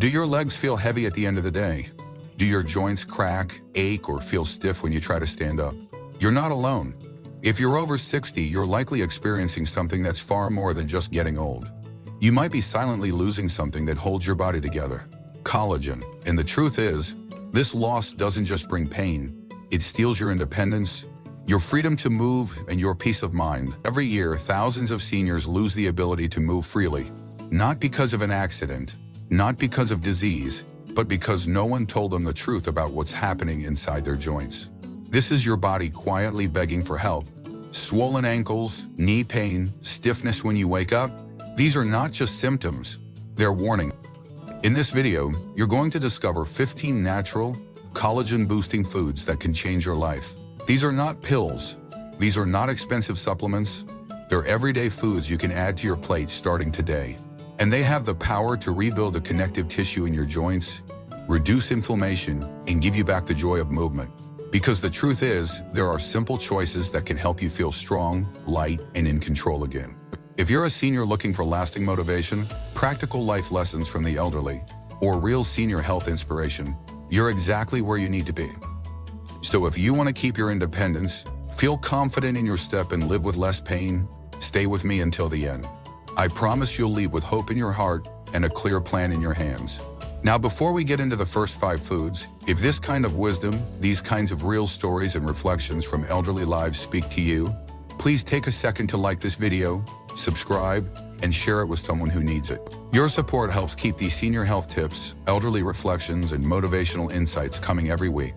Do your legs feel heavy at the end of the day? Do your joints crack, ache, or feel stiff when you try to stand up? You're not alone. If you're over 60, you're likely experiencing something that's far more than just getting old. You might be silently losing something that holds your body together: collagen. And the truth is, this loss doesn't just bring pain, it steals your independence, your freedom to move, and your peace of mind. Every year, thousands of seniors lose the ability to move freely, not because of an accident, not because of disease, but because no one told them the truth about what's happening inside their joints. This is your body quietly begging for help. Swollen ankles, knee pain, stiffness when you wake up. These are not just symptoms, they're warning. In this video, you're going to discover 15 natural, collagen-boosting foods that can change your life. These are not pills. These are not expensive supplements. They're everyday foods you can add to your plate starting today. And they have the power to rebuild the connective tissue in your joints, reduce inflammation, and give you back the joy of movement. Because the truth is, there are simple choices that can help you feel strong, light, and in control again. If you're a senior looking for lasting motivation, practical life lessons from the elderly, or real senior health inspiration, you're exactly where you need to be. So if you want to keep your independence, feel confident in your step, and live with less pain, stay with me until the end. I promise you'll leave with hope in your heart and a clear plan in your hands. Now, before we get into the first 5 foods, if this kind of wisdom, these kinds of real stories and reflections from elderly lives speak to you, please take a second to like this video, subscribe, and share it with someone who needs it. Your support helps keep these senior health tips, elderly reflections, and motivational insights coming every week.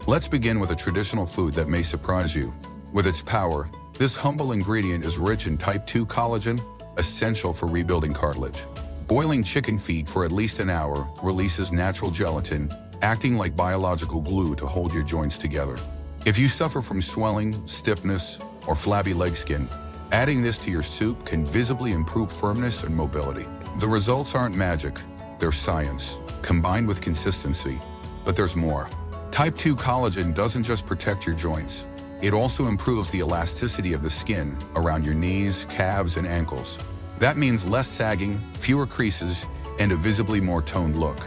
Let's begin with a traditional food that may surprise you. With its power, this humble ingredient is rich in type 2 collagen, essential for rebuilding cartilage. Boiling chicken feet for at least an hour releases natural gelatin, acting like biological glue to hold your joints together. If you suffer from swelling, stiffness, or flabby leg skin, adding this to your soup can visibly improve firmness and mobility. The results aren't magic, they're science, combined with consistency. But there's more. Type 2 collagen doesn't just protect your joints, it also improves the elasticity of the skin around your knees, calves, and ankles. That means less sagging, fewer creases, and a visibly more toned look.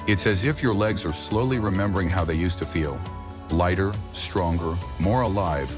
It's as if your legs are slowly remembering how they used to feel: lighter, stronger, more alive.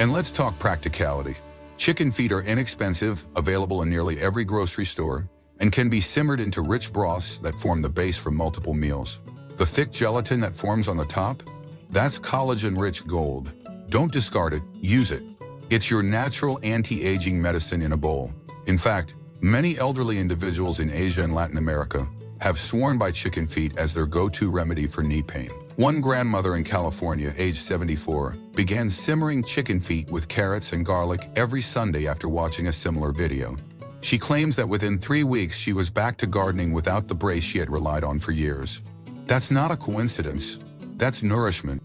And let's talk practicality. Chicken feet are inexpensive, available in nearly every grocery store, and can be simmered into rich broths that form the base for multiple meals. The thick gelatin that forms on the top? That's collagen-rich gold. Don't discard it, use it. It's your natural anti-aging medicine in a bowl. In fact, many elderly individuals in Asia and Latin America have sworn by chicken feet as their go-to remedy for knee pain. One grandmother in California, aged 74, began simmering chicken feet with carrots and garlic every Sunday after watching a similar video. She claims that within 3 weeks she was back to gardening without the brace she had relied on for years. That's not a coincidence. That's nourishment.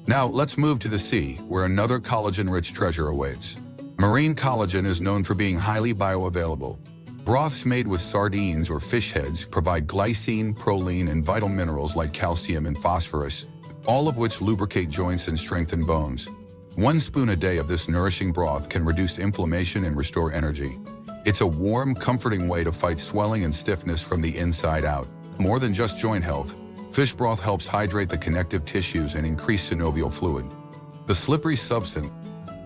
Now let's move to the sea, where another collagen-rich treasure awaits. Marine collagen is known for being highly bioavailable. Broths made with sardines or fish heads provide glycine, proline, and vital minerals like calcium and phosphorus, all of which lubricate joints and strengthen bones. 1 spoon a day of this nourishing broth can reduce inflammation and restore energy. It's a warm, comforting way to fight swelling and stiffness from the inside out. More than just joint health, fish broth helps hydrate the connective tissues and increase synovial fluid. The slippery substance.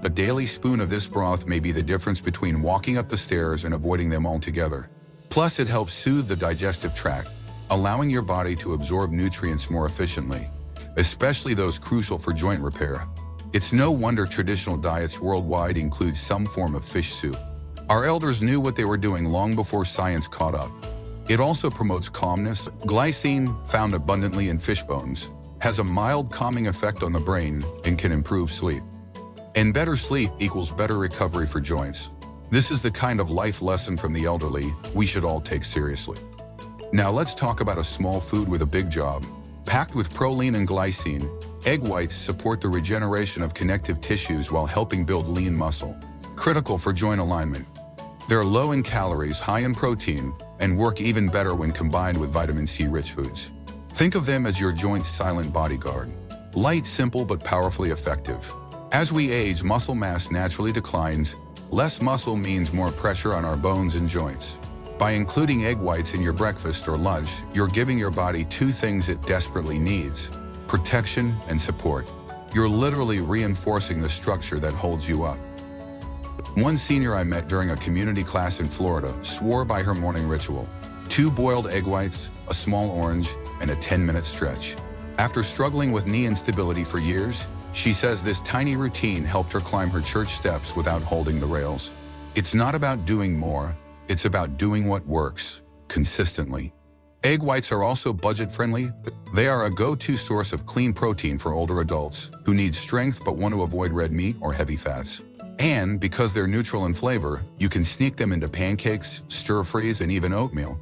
A daily spoon of this broth may be the difference between walking up the stairs and avoiding them altogether. Plus, it helps soothe the digestive tract, allowing your body to absorb nutrients more efficiently, especially those crucial for joint repair. It's no wonder traditional diets worldwide include some form of fish soup. Our elders knew what they were doing long before science caught up. It also promotes calmness. Glycine, found abundantly in fish bones, has a mild calming effect on the brain and can improve sleep. And better sleep equals better recovery for joints. This is the kind of life lesson from the elderly we should all take seriously. Now let's talk about a small food with a big job. Packed with proline and glycine, egg whites support the regeneration of connective tissues while helping build lean muscle, critical for joint alignment. They're low in calories, high in protein, and work even better when combined with vitamin C-rich foods. Think of them as your joint's silent bodyguard. Light, simple, but powerfully effective. As we age, muscle mass naturally declines. Less muscle means more pressure on our bones and joints. By including egg whites in your breakfast or lunch, you're giving your body two things it desperately needs: protection and support. You're literally reinforcing the structure that holds you up. One senior I met during a community class in Florida swore by her morning ritual: 2 boiled egg whites, a small orange, and a 10-minute stretch. After struggling with knee instability for years, she says this tiny routine helped her climb her church steps without holding the rails. It's not about doing more, it's about doing what works, consistently. Egg whites are also budget-friendly. They are a go-to source of clean protein for older adults who need strength but want to avoid red meat or heavy fats. And because they're neutral in flavor, you can sneak them into pancakes, stir-fries, and even oatmeal.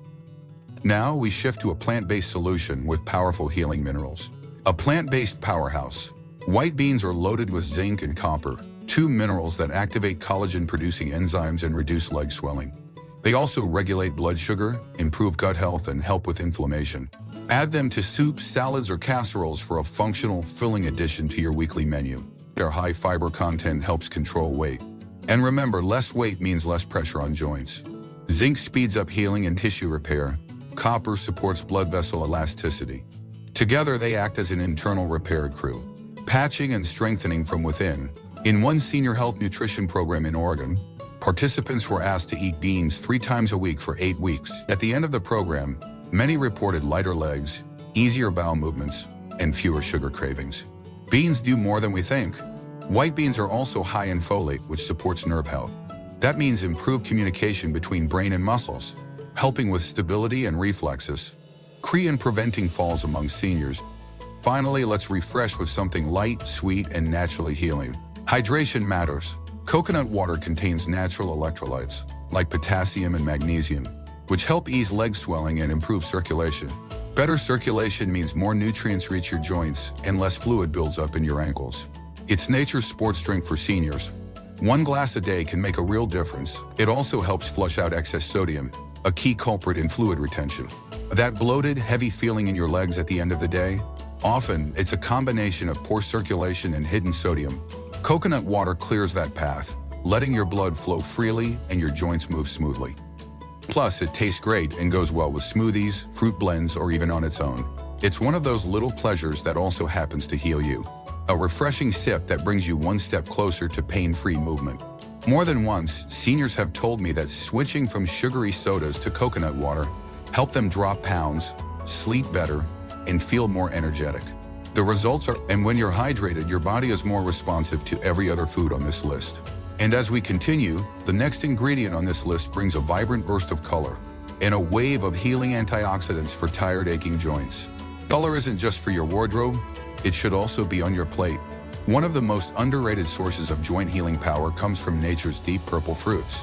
Now we shift to a plant-based solution with powerful healing minerals. A plant-based powerhouse. White beans are loaded with zinc and copper, 2 minerals that activate collagen-producing enzymes and reduce leg swelling. They also regulate blood sugar, improve gut health, and help with inflammation. Add them to soups, salads, or casseroles for a functional, filling addition to your weekly menu. Their high fiber content helps control weight. And remember, less weight means less pressure on joints. Zinc speeds up healing and tissue repair. Copper supports blood vessel elasticity. Together, they act as an internal repair crew, patching and strengthening from within. In one senior health nutrition program in Oregon, participants were asked to eat beans 3 times a week for 8 weeks. At the end of the program, many reported lighter legs, easier bowel movements, and fewer sugar cravings. Beans do more than we think. White beans are also high in folate, which supports nerve health. That means improved communication between brain and muscles, helping with stability and reflexes, and preventing falls among seniors. Finally, let's refresh with something light, sweet, and naturally healing. Hydration matters. Coconut water contains natural electrolytes, like potassium and magnesium, which help ease leg swelling and improve circulation. Better circulation means more nutrients reach your joints and less fluid builds up in your ankles. It's nature's sports drink for seniors. 1 glass a day can make a real difference. It also helps flush out excess sodium, a key culprit in fluid retention. That bloated, heavy feeling in your legs at the end of the day? Often, it's a combination of poor circulation and hidden sodium. Coconut water clears that path, letting your blood flow freely and your joints move smoothly. Plus, it tastes great and goes well with smoothies, fruit blends, or even on its own. It's one of those little pleasures that also happens to heal you. A refreshing sip that brings you one step closer to pain-free movement. More than once, seniors have told me that switching from sugary sodas to coconut water helped them drop pounds, sleep better, and feel more energetic. The results are, and when you're hydrated, your body is more responsive to every other food on this list. And as we continue, the next ingredient on this list brings a vibrant burst of color and a wave of healing antioxidants for tired, aching joints. Color isn't just for your wardrobe, it should also be on your plate. One of the most underrated sources of joint healing power comes from nature's deep purple fruits.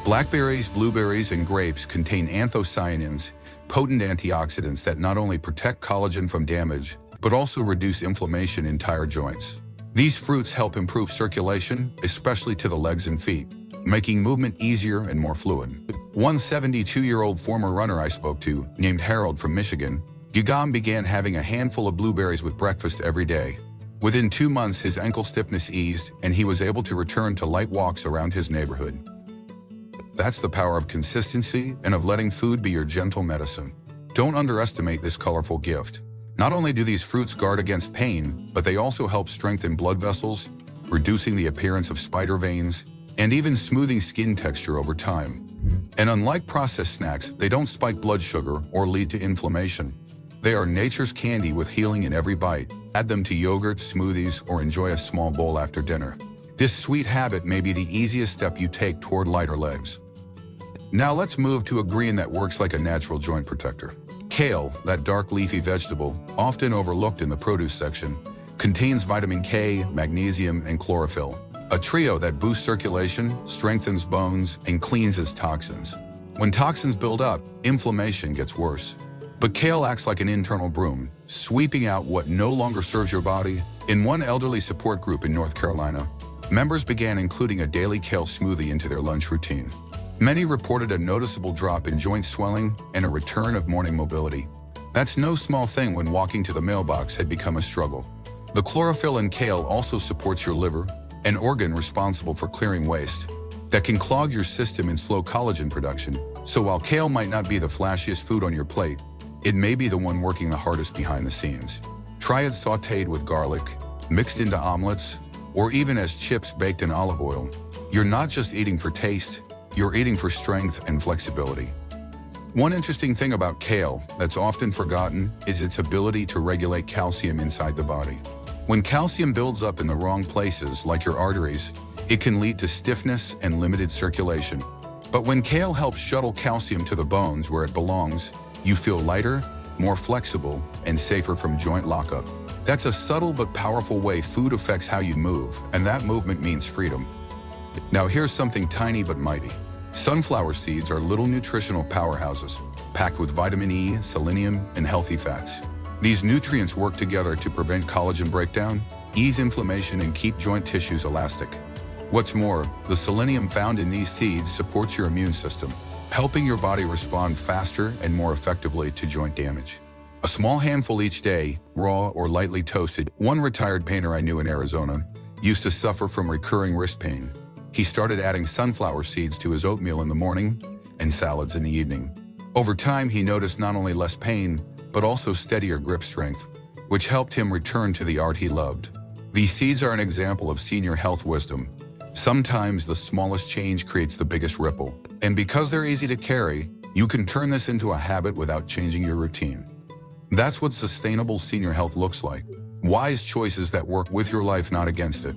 Blackberries, blueberries, and grapes contain anthocyanins, potent antioxidants that not only protect collagen from damage, but also reduce inflammation in tired joints. These fruits help improve circulation, especially to the legs and feet, making movement easier and more fluid. One 72-year-old former runner I spoke to, named Harold from Michigan, began having a handful of blueberries with breakfast every day. Within 2 months, his ankle stiffness eased, and he was able to return to light walks around his neighborhood. That's the power of consistency and of letting food be your gentle medicine. Don't underestimate this colorful gift. Not only do these fruits guard against pain, but they also help strengthen blood vessels, reducing the appearance of spider veins, and even smoothing skin texture over time. And unlike processed snacks, they don't spike blood sugar or lead to inflammation. They are nature's candy with healing in every bite. Add them to yogurt, smoothies, or enjoy a small bowl after dinner. This sweet habit may be the easiest step you take toward lighter legs. Now let's move to a green that works like a natural joint protector. Kale, that dark leafy vegetable, often overlooked in the produce section, contains vitamin K, magnesium, and chlorophyll, a trio that boosts circulation, strengthens bones, and cleanses toxins. When toxins build up, inflammation gets worse. But kale acts like an internal broom, sweeping out what no longer serves your body. In one elderly support group in North Carolina, members began including a daily kale smoothie into their lunch routine. Many reported a noticeable drop in joint swelling and a return of morning mobility. That's no small thing when walking to the mailbox had become a struggle. The chlorophyll in kale also supports your liver, an organ responsible for clearing waste. that can clog your system and slow collagen production. So while kale might not be the flashiest food on your plate, it may be the one working the hardest behind the scenes. Try it sautéed with garlic, mixed into omelets, or even as chips baked in olive oil. You're not just eating for taste, you're eating for strength and flexibility. One interesting thing about kale that's often forgotten is its ability to regulate calcium inside the body. When calcium builds up in the wrong places, like your arteries, it can lead to stiffness and limited circulation. But when kale helps shuttle calcium to the bones where it belongs, you feel lighter, more flexible, and safer from joint lockup. That's a subtle but powerful way food affects how you move, and that movement means freedom. Now here's something tiny but mighty. Sunflower seeds are little nutritional powerhouses, packed with vitamin E, selenium, and healthy fats. These nutrients work together to prevent collagen breakdown, ease inflammation, and keep joint tissues elastic. What's more, the selenium found in these seeds supports your immune system, helping your body respond faster and more effectively to joint damage. A small handful each day, raw or lightly toasted. One retired painter I knew in Arizona used to suffer from recurring wrist pain. He started adding sunflower seeds to his oatmeal in the morning and salads in the evening. Over time, he noticed not only less pain, but also steadier grip strength, which helped him return to the art he loved. These seeds are an example of senior health wisdom. Sometimes the smallest change creates the biggest ripple. And because they're easy to carry, you can turn this into a habit without changing your routine. That's what sustainable senior health looks like. Wise choices that work with your life, not against it.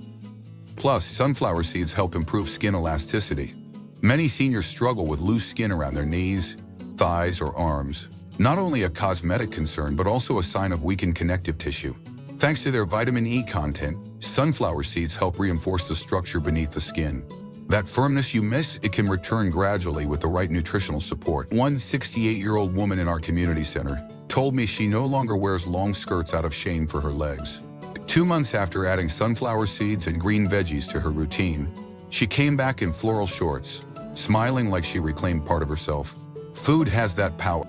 Plus, sunflower seeds help improve skin elasticity. Many seniors struggle with loose skin around their knees, thighs, or arms. Not only a cosmetic concern, but also a sign of weakened connective tissue. Thanks to their vitamin E content, sunflower seeds help reinforce the structure beneath the skin. That firmness you miss, it can return gradually with the right nutritional support. One 68-year-old woman in our community center told me she no longer wears long skirts out of shame for her legs. 2 months after adding sunflower seeds and green veggies to her routine, she came back in floral shorts, smiling like she reclaimed part of herself. Food has that power.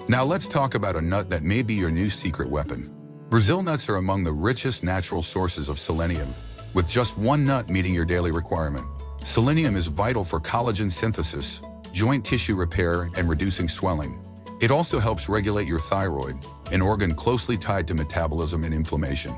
Now let's talk about a nut that may be your new secret weapon. Brazil nuts are among the richest natural sources of selenium, with just one nut meeting your daily requirement. Selenium is vital for collagen synthesis, joint tissue repair, and reducing swelling. It also helps regulate your thyroid, an organ closely tied to metabolism and inflammation.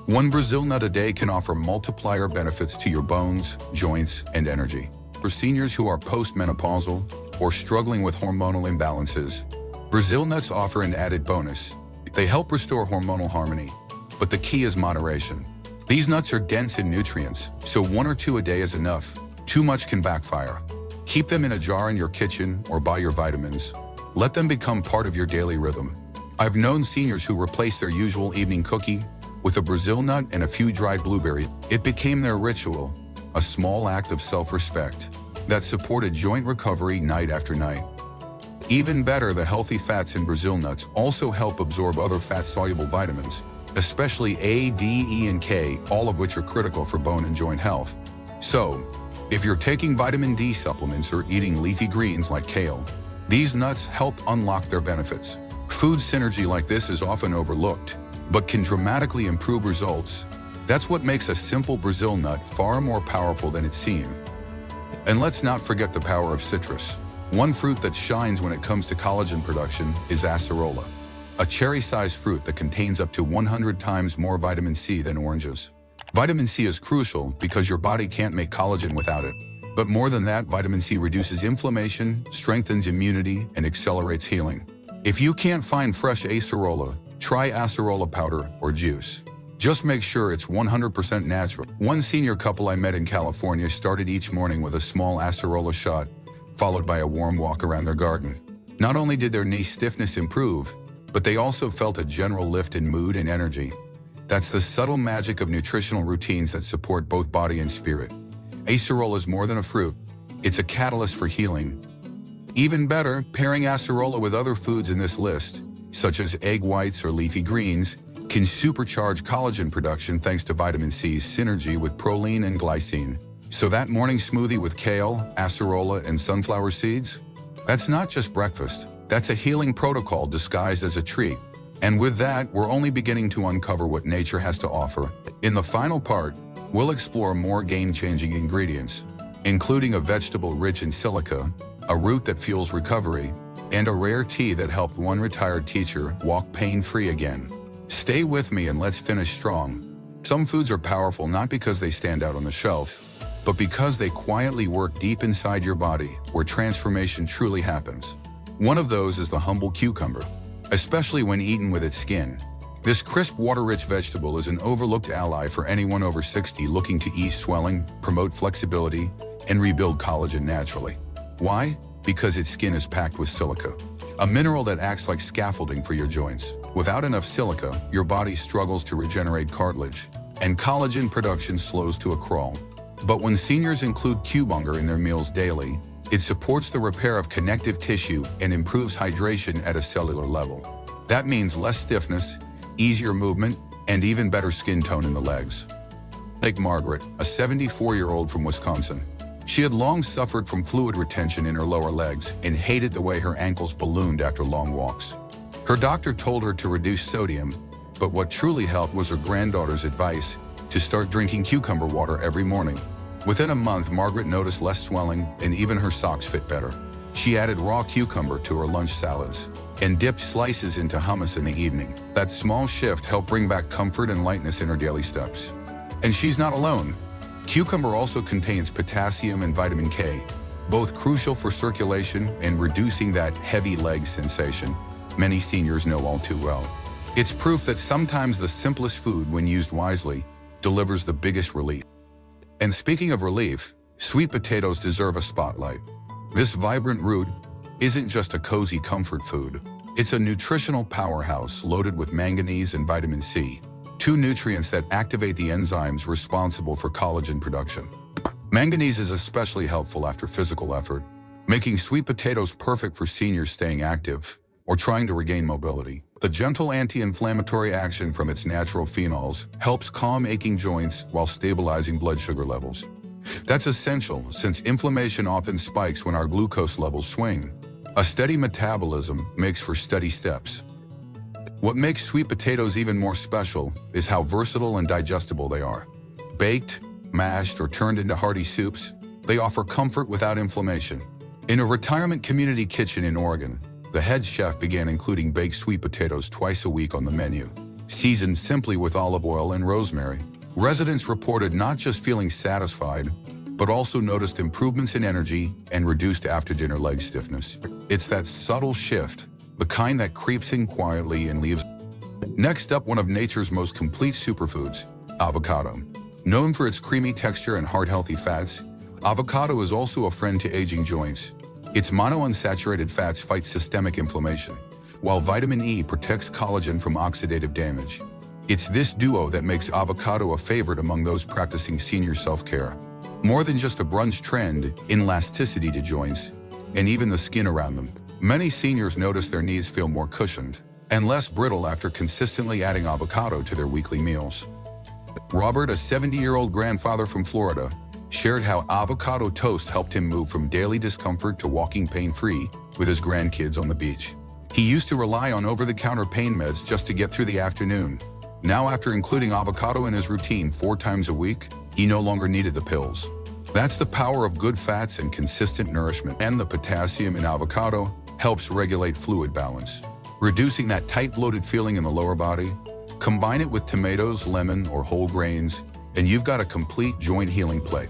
One Brazil nut a day can offer multiplier benefits to your bones, joints, and energy. For seniors who are postmenopausal or struggling with hormonal imbalances, Brazil nuts offer an added bonus. They help restore hormonal harmony, but the key is moderation. These nuts are dense in nutrients, so 1 or 2 a day is enough. Too much can backfire. Keep them in a jar in your kitchen or buy your vitamins. Let them become part of your daily rhythm. I've known seniors who replace their usual evening cookie with a Brazil nut and a few dried blueberries. It became their ritual, a small act of self-respect that supported joint recovery night after night. Even better, the healthy fats in Brazil nuts also help absorb other fat-soluble vitamins, especially A, D, E, and K, all of which are critical for bone and joint health. So, if you're taking vitamin D supplements or eating leafy greens like kale, these nuts help unlock their benefits. Food synergy like this is often overlooked, but can dramatically improve results. That's what makes a simple Brazil nut far more powerful than it seems. And let's not forget the power of citrus. One fruit that shines when it comes to collagen production is acerola, a cherry-sized fruit that contains up to 100 times more vitamin C than oranges. Vitamin C is crucial because your body can't make collagen without it. But more than that, vitamin C reduces inflammation, strengthens immunity, and accelerates healing. If you can't find fresh acerola, try acerola powder or juice. Just make sure it's 100% natural. One senior couple I met in California started each morning with a small acerola shot, followed by a warm walk around their garden. Not only did their knee stiffness improve, but they also felt a general lift in mood and energy. That's the subtle magic of nutritional routines that support both body and spirit. Acerola is more than a fruit. It's a catalyst for healing. Even better, pairing acerola with other foods in this list, such as egg whites or leafy greens, can supercharge collagen production thanks to vitamin C's synergy with proline and glycine. So that morning smoothie with kale, acerola, and sunflower seeds? That's not just breakfast. That's a healing protocol disguised as a treat. And with that, we're only beginning to uncover what nature has to offer. In the final part, we'll explore more game-changing ingredients, including a vegetable rich in silica, a root that fuels recovery, and a rare tea that helped one retired teacher walk pain-free again. Stay with me and let's finish strong. Some foods are powerful not because they stand out on the shelf, but because they quietly work deep inside your body, where transformation truly happens. One of those is the humble cucumber, especially when eaten with its skin. This crisp, water-rich vegetable is an overlooked ally for anyone over 60 looking to ease swelling, promote flexibility, and rebuild collagen naturally. Why? Because its skin is packed with silica, a mineral that acts like scaffolding for your joints. Without enough silica, your body struggles to regenerate cartilage, and collagen production slows to a crawl. But when seniors include cucumber in their meals daily, it supports the repair of connective tissue and improves hydration at a cellular level. That means less stiffness, easier movement, and even better skin tone in the legs. Like Margaret, a 74-year-old from Wisconsin. She had long suffered from fluid retention in her lower legs and hated the way her ankles ballooned after long walks. Her doctor told her to reduce sodium, but what truly helped was her granddaughter's advice to start drinking cucumber water every morning. Within a month, Margaret noticed less swelling and even her socks fit better. She added raw cucumber to her lunch salads and dipped slices into hummus in the evening. That small shift helped bring back comfort and lightness in her daily steps. And she's not alone. Cucumber also contains potassium and vitamin K, both crucial for circulation and reducing that heavy leg sensation many seniors know all too well. It's proof that sometimes the simplest food, when used wisely, delivers the biggest relief. And speaking of relief, sweet potatoes deserve a spotlight. This vibrant root isn't just a cozy comfort food. It's a nutritional powerhouse loaded with manganese and vitamin C, two nutrients that activate the enzymes responsible for collagen production. Manganese is especially helpful after physical effort, making sweet potatoes perfect for seniors staying active or trying to regain mobility. The gentle anti-inflammatory action from its natural phenols helps calm aching joints while stabilizing blood sugar levels. That's essential since inflammation often spikes when our glucose levels swing. A steady metabolism makes for steady steps. What makes sweet potatoes even more special is how versatile and digestible they are. Baked, mashed, or turned into hearty soups, they offer comfort without inflammation. In a retirement community kitchen in Oregon, the head chef began including baked sweet potatoes twice a week on the menu, seasoned simply with olive oil and rosemary. Residents reported not just feeling satisfied, but also noticed improvements in energy and reduced after-dinner leg stiffness. It's that subtle shift, the kind that creeps in quietly and leaves. Next up, one of nature's most complete superfoods, avocado. Known for its creamy texture and heart-healthy fats, avocado is also a friend to aging joints. Its monounsaturated fats fight systemic inflammation, while vitamin E protects collagen from oxidative damage. It's this duo that makes avocado a favorite among those practicing senior self-care. More than just a brunch trend, elasticity to joints, and even the skin around them. Many seniors notice their knees feel more cushioned and less brittle after consistently adding avocado to their weekly meals. Robert, a 70-year-old grandfather from Florida, shared how avocado toast helped him move from daily discomfort to walking pain-free with his grandkids on the beach. He used to rely on over-the-counter pain meds just to get through the afternoon. Now, after including avocado in his routine 4 times a week, he no longer needed the pills. That's the power of good fats and consistent nourishment. And the potassium in avocado helps regulate fluid balance, reducing that tight, bloated feeling in the lower body. Combine it with tomatoes, lemon, or whole grains, and you've got a complete joint healing plate.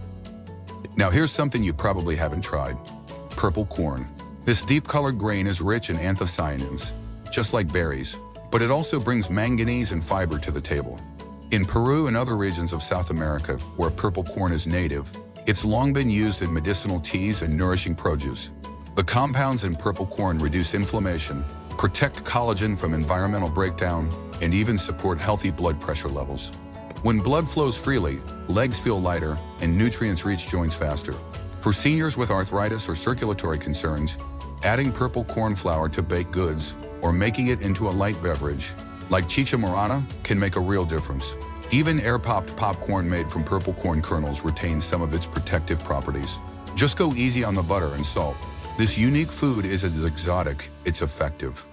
Now here's something you probably haven't tried. Purple corn. This deep-colored grain is rich in anthocyanins, just like berries, but it also brings manganese and fiber to the table. In Peru and other regions of South America, where purple corn is native, it's long been used in medicinal teas and nourishing produce. The compounds in purple corn reduce inflammation, protect collagen from environmental breakdown, and even support healthy blood pressure levels. When blood flows freely, legs feel lighter, and nutrients reach joints faster. For seniors with arthritis or circulatory concerns, adding purple corn flour to baked goods or making it into a light beverage, like chicha morada, can make a real difference. Even air-popped popcorn made from purple corn kernels retains some of its protective properties. Just go easy on the butter and salt. This unique food is as exotic, it's effective.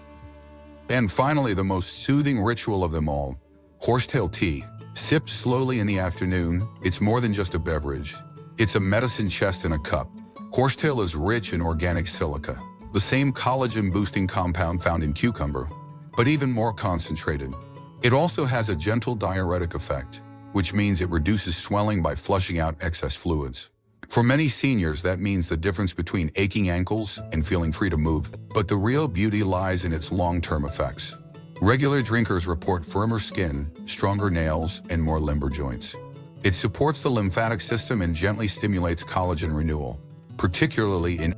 And finally, the most soothing ritual of them all, horsetail tea. Sipped slowly in the afternoon, it's more than just a beverage. It's a medicine chest in a cup. Horsetail is rich in organic silica, the same collagen-boosting compound found in cucumber, but even more concentrated. It also has a gentle diuretic effect, which means it reduces swelling by flushing out excess fluids. For many seniors, that means the difference between aching ankles and feeling free to move, but the real beauty lies in its long-term effects. Regular drinkers report firmer skin, stronger nails, and more limber joints. It supports the lymphatic system and gently stimulates collagen renewal, particularly in...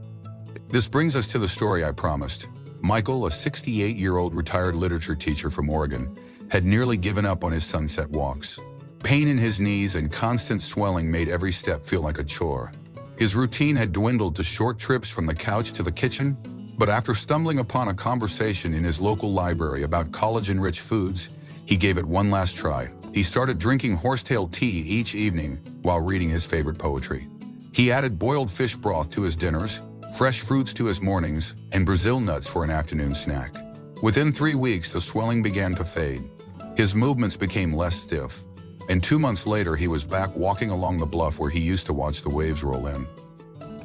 This brings us to the story I promised. Michael, a 68-year-old retired literature teacher from Oregon, had nearly given up on his sunset walks. Pain in his knees and constant swelling made every step feel like a chore. His routine had dwindled to short trips from the couch to the kitchen, but after stumbling upon a conversation in his local library about collagen-rich foods, he gave it one last try. He started drinking horsetail tea each evening while reading his favorite poetry. He added boiled fish broth to his dinners, fresh fruits to his mornings, and Brazil nuts for an afternoon snack. Within 3 weeks, the swelling began to fade. His movements became less stiff, and 2 months later, he was back walking along the bluff where he used to watch the waves roll in.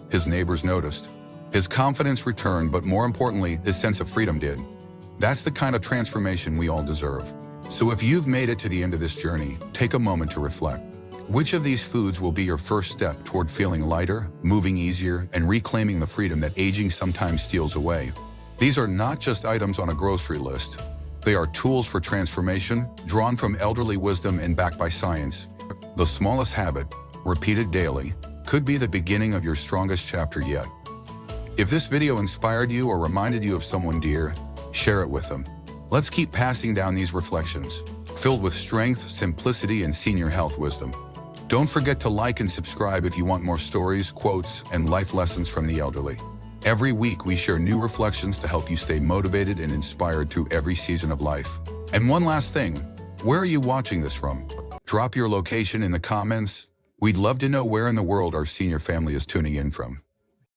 His neighbors noticed. His confidence returned, but more importantly, his sense of freedom did. That's the kind of transformation we all deserve. So if you've made it to the end of this journey, take a moment to reflect. Which of these foods will be your first step toward feeling lighter, moving easier, and reclaiming the freedom that aging sometimes steals away? These are not just items on a grocery list. They are tools for transformation, drawn from elderly wisdom and backed by science. The smallest habit, repeated daily, could be the beginning of your strongest chapter yet. If this video inspired you or reminded you of someone dear, share it with them. Let's keep passing down these reflections, filled with strength, simplicity, and senior health wisdom. Don't forget to like and subscribe if you want more stories, quotes, and life lessons from the elderly. Every week, we share new reflections to help you stay motivated and inspired through every season of life. And one last thing, where are you watching this from? Drop your location in the comments. We'd love to know where in the world our senior family is tuning in from.